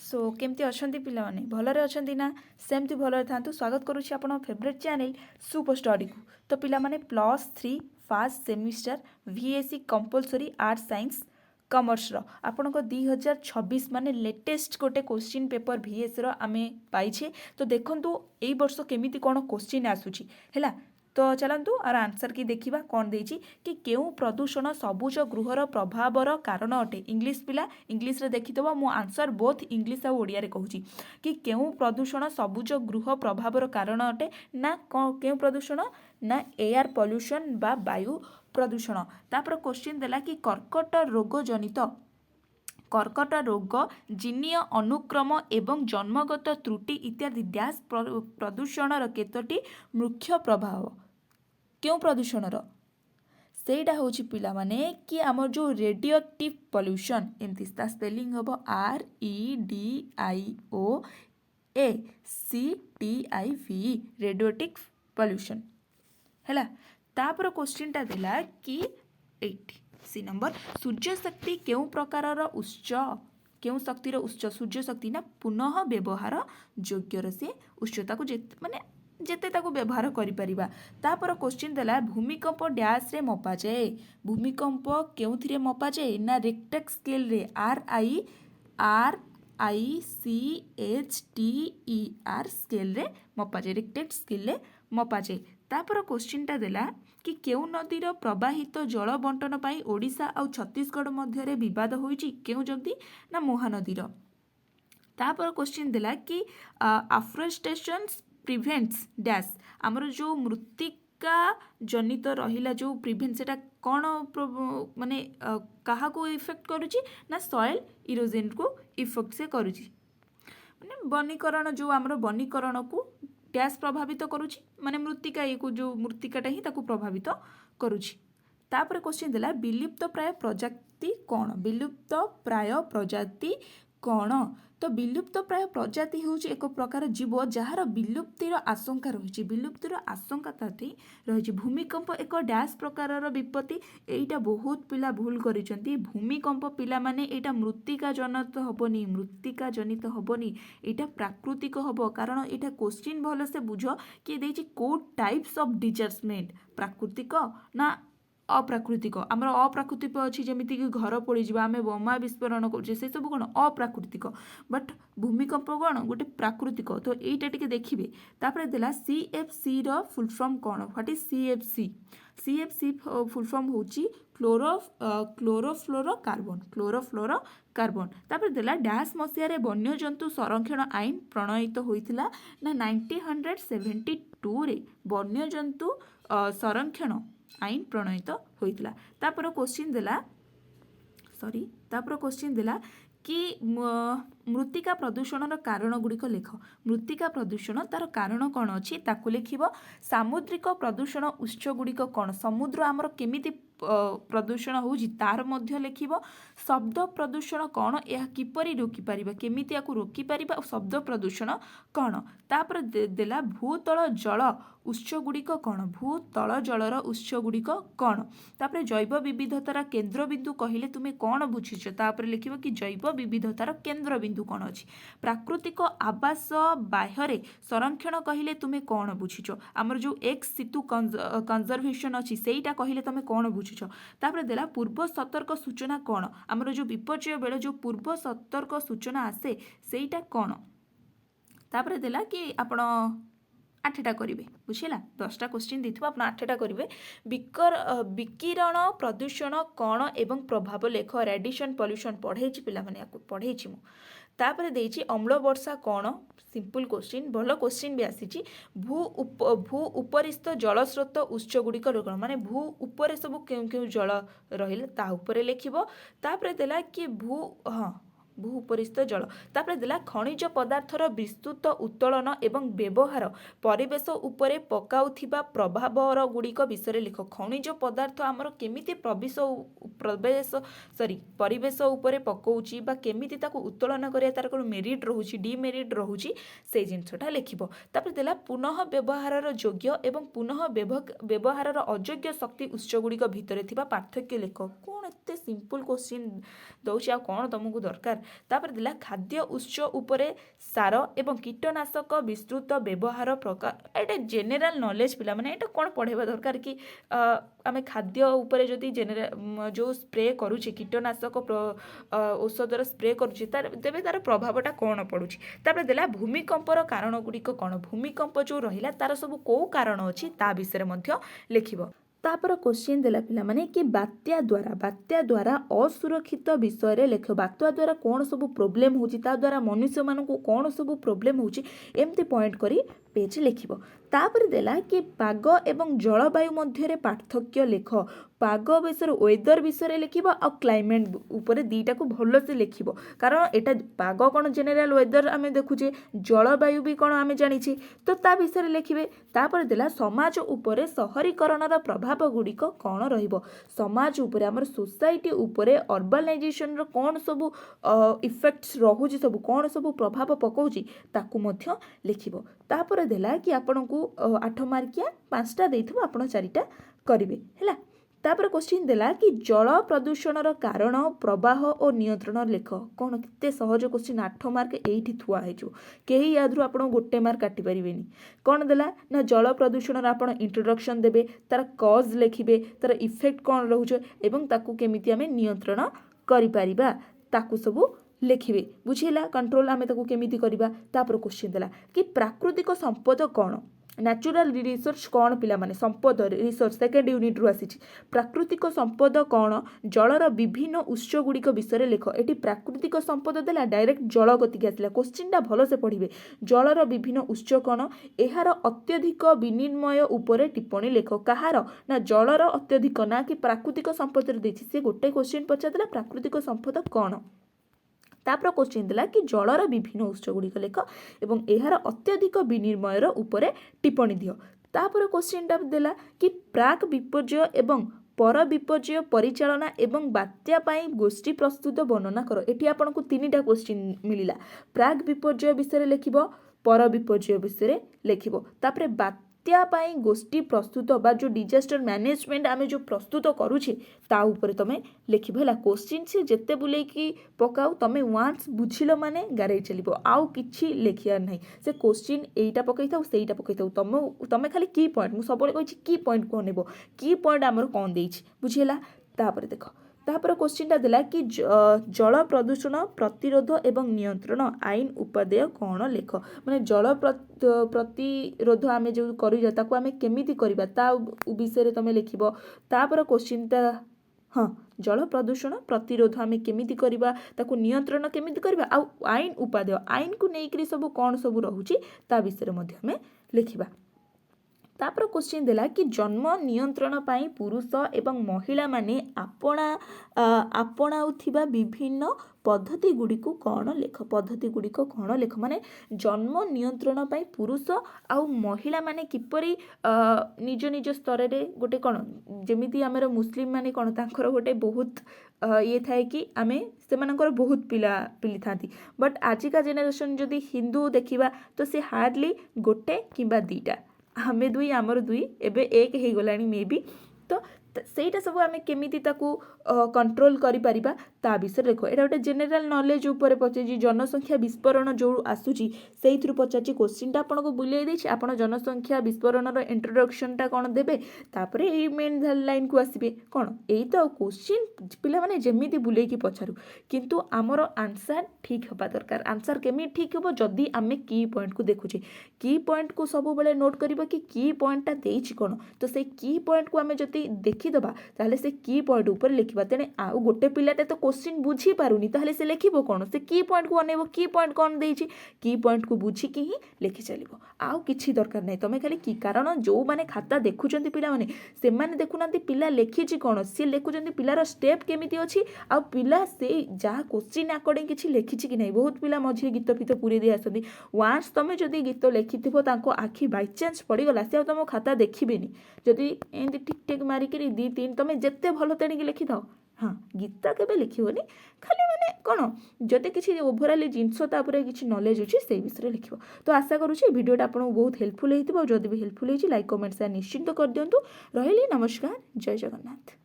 सो केमती अछंती पिला माने भलरे अछंती ना सेमती भलरे थांतु स्वागत करूछि आपन फेवरेट चैनल सुपर स्टडी को। तो पिला माने +3 first semester VSc compulsory arts science commerce रो आपन को 2026 माने लेटेस्ट गोटे क्वेश्चन पेपर VS रो आमे पाइछे। तो देखंतु एई वर्ष केमिति कोन क्वेश्चन आसुछि हैला। तो चलतु आर आंसर की देखा कौन देछि कि केउ प्रदूषण सबुज गृहर प्रभावर कारण अटे। इंग्लिश पिला इंग्लिश रे देखिथबो मो आंसर बोथ इंग्लिश आ ओडिया रे कहूची कि केउ प्रदूषण सबुज गृह प्रभावर कारण अटे ना केउ प्रदूषण ना एयर पॉल्यूशन बा वायु प्रदूषण। तापर क्वेश्चन देला कि कर्कट रोग जनित कर्कट रोग जीनीय अनुक्रम एवं जन्मगत त्रुटि इत्यादि डैश प्रदूषणर केतोटी मुख्य प्रभाव क्यों प्रदूषणर सेटा होची पिला माने कि आमर जो रेडियोएक्टिव पॉल्यूशन एमती ता स्पेलिंग हबो REDIOACTIV रेडियोएक्टिव पॉल्यूशन हैला। तापर क्वेश्चन ता देला कि 8 सी नंबर सूर्य शक्ति केउ प्रकारर उच्च केउ शक्तिर उच्च सूर्य शक्ति ना पुनः व्यवहार योग्यर से उच्चता को माने जेते ताको व्यवहार करि परिबा। तापर क्वेश्चन देला भूमिकंप डैश रे मपा जाए भूमिकंप केउथिरे मपा जाए ना रिक्टर स्केल रे RICHTER स्केल रे मपा जाए रिक्टर स्केल रे मपा जाए। तापर क्वेश्चन ता देला कि केउ नदीर प्रवाहित जल बंटन पाई ओडिशा आ छत्तीसगढ़ मध्य रे विवाद होईची केउ जदी ना महानदीर। तापर क्वेश्चन देला कि अफोरेस्टेशन प्रिवेंट्स डैश आमर जो मृत्तिका जनित रहिला जो प्रिवेंट सेटा कौन माने कहा को इफेक्ट करुची ना सॉइल इरोजन को इफेक्ट से करुची माने वनीकरण जो आमर वनीकरण को डैश प्रभावित करुची माने मृत्तिका को जो मृत्तिकाटा ही ताको प्रभावित करुची। तापर क्वेश्चन देला विलुप्त प्राय प्रजाति कौन विलुप्त प्राय प्रजाति कौन। तो विलुप्त प्राय प्रजाति होची एक प्रकार जीव जहार विलुप्तिर आशंका रही विलुप्तिर आशंका ताथी रही। भूमिकंप एक डैश प्रकारर विपत्ति एटा बहुत पिला भूल करिसंती भूमिकंप पिला माने एटा मृत्तिका जनित हबनी मृत्तिका जनित हबनी एटा प्राकृतिक हबो कारण एटा क्वेश्चन भल से बुझ कि देछि को टाइप्स ऑफ डिजास्टमेंट प्राकृतिक ना अप्राकृतिक आमर अप्राकृतिक अच्छी जमीती कि घर पड़ जा आम बोमा विस्फोरण कर सब कौन अप्राकृतिक बट भूमिकंप कौन गोटे प्राकृतिक। तो यहीटा टी देखिए तापर देला CFC रो फुल फॉर्म कौन what is CFC full form होची क्लोरोफ्लोरोकार्बन तापर देला डैश मसीह वन्य जंतु संरक्षण आईन प्रणयित होइथिला ना 1972 रे वन्य जंतु संरक्षण आईन प्रणयित होइतिला। तापर क्वेश्चन देला कि मृत्तिका प्रदूषण कारण गुड़िक लेख मृत्तिका प्रदूषण तार कारण कौन अच्छी ताकू लिखिब। सामुद्रिक प्रदूषण उत्स गुड़िक कौन समुद्र आमर केमिति प्रदूषण होउछि तार मध्य लिखिब। शब्द प्रदूषण कौन यह किपरि रोकी पारिबा केमिति याकू रोकी पारिबा और शब्द प्रदूषण कौन। तापर देला भूतल जल उत्स गुड़िक कौन भूतल जलर उत्स गुड़िक कौन। तापर जैव विविधतार केन्द्र बिंदु कहले तुमे कौन बुझीछ तापर लिखिब कि जैव विविधतार केन्द्र बिंदु कौन अछि। प्राकृतिक आवास बाह्य संरक्षण कहले तुमे कौन बुझीछ आमर जो एक्स सितु कंजर्वेशन अछि सेटा कहले तुमे कौन बुझीछ। तापर देला पूर्व सतर्क सूचना कौन आमर जो विपर्यय बेले जो पूर्व सतर्क सूचना आसे सेटा कौन। तापर देला कि आपण 8टा करेंगे बुझेगा 10टा क्वेश्चन दी आप 8टा करेंगे। विकिरण प्रदूषण कौन एवं प्रभाव लेख रेडिएशन पॉल्यूशन पढ़े पिला माने पढ़े तापर देछि अम्ल वर्षा कौन सिंपल क्वेश्चन भल क्वेश्चन भी आसी। भू उपरिस्थ जलस्रोत उत्स गुड़िक माने भू उपरे सब क्यों जल रही ता उपरे लिखिब। तापर देला कि भू उपरिस्थ जल तापर देला खनिज पदार्थर विस्तृत उत्तोलन एवं व्यवहार परिवेश उपरे पकाउथिबा प्रभावर गुड़िक विषय लिख। खनिज पदार्थ आमर केमिति परिवेश उपरे पकाउछि बा केमिति ताको उत्तोलन करिया तार कोन मेरिट रहुछि डिमेरिट रहुछि से जिनसटा लिखिब। तापर देला पुनः व्यवहारर योग्य एवं पुनः व्यवहारर अयोग्य शक्ति उत्स गुड़िक भितरे थिबा पार्थक्य लिख। कोन एते सिंपल क्वेश्चन दउछि आ कोन तुमको दरकार तापर देला खाद्य उत्स उपरे सार एवं कीटनाशक विस्तृत व्यवहार प्रकार एटा जेनेराल नॉलेज पिला माने एटा कोन पढ़ेबा दरकार कि आमे खाद्य उपरे जदि जेनेराल जो स्प्रे करूछि कीटनाशक औषधर स्प्रे करूछि तेबे तार प्रभावटा कौन पड़ुछि तापर देला भूमिकंपर कारण गुड़िक कौन भूमिकंप जो रहिला तार सब को कारण अछि ता विषय मध्य लिखिबो तापर क्वेश्चन देला पिला माने कि बात्या द्वारा असुरक्षित विषय लेख बात्या द्वारा कौन सब प्रोब्लेम होछि ता द्वारा मनुष्य मान को कौन सब प्रोब्लेम होछि एमती पॉइंट करी पेज लिखिबो तापर देला कि पाग एवं जलवायु मध्य पार्थक्य लेख पाग विषय वेदर विषय लिखिबो आ क्लाइमेट ऊपर दीटा को भल से लिखिबो कारण एटा पाग कौन जेनेराल वेदर आमे देखुचे जलवायु भी कौन आमे जानिछे तो ता विषय लिखिबे तापर देला समाज ऊपर शहरीकरणर प्रभाव गुड़िक कौन रहिबो समाज ऊपर हमर सोसाइटी ऊपर अर्बानाइजेशन रो कौन सब इफेक्ट्स रहुची सब कौन सब प्रभाव पकाउची ताकू मध्य लिखिबो तापर देला कि आपन को 8 मार्किया 5टा देइथबो आपन 4टा करिवे हैला तापर क्वेश्चन देला कि जल प्रदूषणर कारण प्रवाह और नियंत्रण लेख कौन केते सहज क्वेश्चन 8 मार्क एठी थुआ हेजो केही यादरु आपण गोटे मार्क काटी परिबेनी कौन देला ना जल प्रदूषणर आपण इंट्रोडक्शन देबे तार कॉज लिखिबे तार इफेक्ट कौन रहउछ एवं ताकू केमिति हमें नियंत्रण करि परिबा ताकू सब लिखिबे बुझिला कंट्रोल आमे ताकू केमिति करिबा तापर क्वेश्चन देला कि प्राकृतिक संपद कौन नेचुरल रिसोर्स कौन पिला माने संपद रिसोर्स सेकेंड यूनिट रु आसीछि प्राकृतिक संपद कौन जलर विभिन्न उत्स गुड़िक विषय लेख एटी प्राकृतिक संपद देला डायरेक्ट जल गति आसला क्वेश्चनटा भल से पढ़िबे जलर विभिन्न उत्स कौन एहार अत्यधिक विनिमय उपरे टिप्पणी लेख कहार ना जलर अत्यधिक ना कि प्राकृतिक संपद देछि से गोटे क्वेश्चन पचारदेला प्राकृतिक संपद कौन तापर क्वेश्चन देला कि जलर विभिन्न उत्स गुड़िक लेख एवं एहार अत्यधिक विनिमयर उपरे टिप्पणी दियो तापर क्वेश्चनटा देला कि प्राक विपर्यय एवं पर विपर्यय परिचालना एवं बात्या पाई गोष्ठी प्रस्तुत वर्णना करो एठी आपन को 3टा क्वेश्चन मिलिला प्राक विपर्यय विषय लिखिबो पर विपर्यय विषय लिखिबो तापर बात्या पाई गोष्ठी प्रस्तुत बा जो डिजास्टर मैनेजमेंट आमे जो प्रस्तुत करूछे ता ऊपर तमे लिखिबो हला क्वेश्चन से जत्ते बुले कि पकाउ तमे वांस बुझिलो माने गारे चलिबो आउ किछि लिखिया नै से क्वेश्चन एटा पकैथाउ सेटा पकैथाउ तमे खाली की पॉइंट मु सबले कहिछि की पॉइंट को नेबो की पॉइंट हमर कोन देछि बुझिला तापर देखो तापर क्वेश्चनटा देला कि जल प्रदूषण प्रतिरोध एवं नियंत्रण आईन उपादेय कौन लेख माने जल प्रतिरोध आमे जो करिजा ताको आमे केमिति करिबा ता विषय रे तमे लिखिबो तापर क्वेश्चनटा हाँ जल प्रदूषण प्रतिरोध आमे केमिति करिबा ताको नियंत्रण केमिति करिबा आ आईन उपादेय आईन को नेइकरी सब कौन सब रहुची ता विषय मध्ये हमें लिखिबा तापर क्वेश्चन देला कि जन्म नियंत्रण पाई पुरुष एवं महिला माने आपणाउथिबा विभिन्न पद्धति गुड़िक कौन लेख पद्धति गुड़िक कौन लेख माने जन्म नियंत्रण पाई पुरुष आउ महिला माने किपरि निज निज स्तर रे गोटे कौन जेमिति आमर मुस्लिम माने कौन तांकर गोटे बहुत ये थाए कि आमे सेमानकर बहुत पिली थांती बट आजिका जेनेरेशन जदि हिंदू देखिबा तो से हार्डली गोटे किंबा 2टा हमें 2 आमर 2 एबे 1 हे गलानी मे बी तो सेटा सब आमे केमिति ताकू कंट्रोल करि परिबा ता विषय देखो एटा गोटे जेनेराल नॉलेज ऊपर पचाची जनसंख्या विस्फोरण जो आसुची सेइथरु पचाची क्वेश्चनटा आपन को बुलाई देछि आपन जनसंख्या विस्फोरण रो इंट्रोडक्शनटा कोन देबे तापरे ए मेन लाइन को आसीबे कोन एई तो क्वेश्चन पिला माने जेमिति बुलाई की पछारु किंतु हमरो आंसर ठीक होबा दरकार आंसर केमि ठीक होबो जदी आमे की पॉइंट को देखुची की पॉइंट को सब बेले नोट करबा कि की पॉइंटटा देछि कोन तो से की पॉइंट को आमे जदी देखि दबा ताले से की पॉइंट ऊपर लिखिबा तेने आ गोटे पिलाटे तो क्वेश्चन बुझी पारुनी ताले से लिखिबो कोन से की पॉइंट को अनेबो की पॉइंट कोन देछि की पॉइंट को बुझी कि ही लिखि चलिबो आउ किछि दरकार नै तमे खाली की कारण जो माने खाता देखुचंती पिला माने से माने देखुनांती पिला लिखिछि कोन से लेखुचंती पिलार स्टेप केमिति अछि आ पिला से जा क्वेश्चन अकॉर्डिंग किछि लिखिछि कि नै बहुत पिला मझे गीत फित पुरी दे आसंती वांस तमे जदी गीत लिखिथिबो तांको आखि बाय चांस पड़ी गला से तम खाता देखिबेनी जदी एंती टिक टिक मारी करी 2-3 तमे जत्ते भलो तेणी लिखि थाओ हाँ गीत केबे लिखिबोनी खाली माने कोन जदि किछि ओवरऑल जिंस तापरे किछि नॉलेज अछि से विषय लिखिबो तो आशा करूछि वीडियोटा आपन बहुत हेल्पफुल हेतिबो जदि भी हेल्पफुल हेछि लाइक कमेंट शेयर निश्चित कर दियंतु रहिली नमस्कार जय जगन्नाथ।